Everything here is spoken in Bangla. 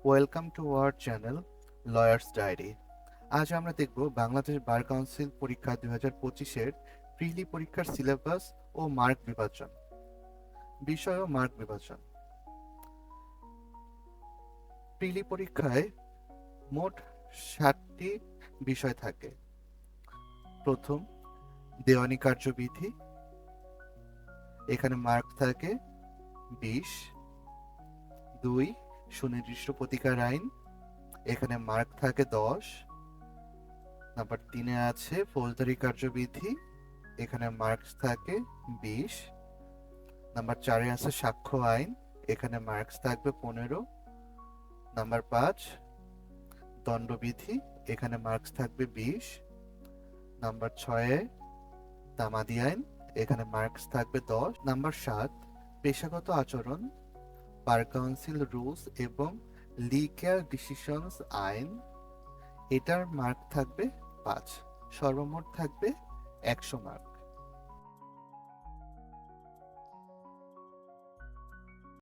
Welcome to our channel lawyers diary. আজ আমরা দেখব বাংলাদেশ বার কাউন্সিল পরীক্ষা 2025-এর প্রিলি পরীক্ষার সিলেবাস ও মার্ক বিভাজন। বিষয় ও মার্ক বিভাজন। প্রিলি পরীক্ষায় মোট 7টি বিষয় থাকে। প্রথম, দেওয়ানি কার্যবিধি, এখানে মার্ক থাকে 20। 2, সুনির্দিষ্ট প্রতিকার আইন, এখানে মার্ক থাকে 10। নাম্বার 3-এ আছে ফৌজদারি কার্যবিধি, এখানে মার্কস থাকে 20। নাম্বার 4-এ আছে সাক্ষ্য আইন, এখানে মার্কস থাকবে 15। নাম্বার 5, দণ্ডবিধি, এখানে মার্কস থাকবে 20। নাম্বার 6-এ তামাদি আইন, এখানে মার্কস থাকবে 10। নাম্বার 7, পেশাগত আচরণ, বার কাউন্সিল রুলস এবং লিগ্যাল ডিসিশনস আইন, এটার মার্ক থাকবে 5। সর্বমোট থাকবে 100 মার্ক।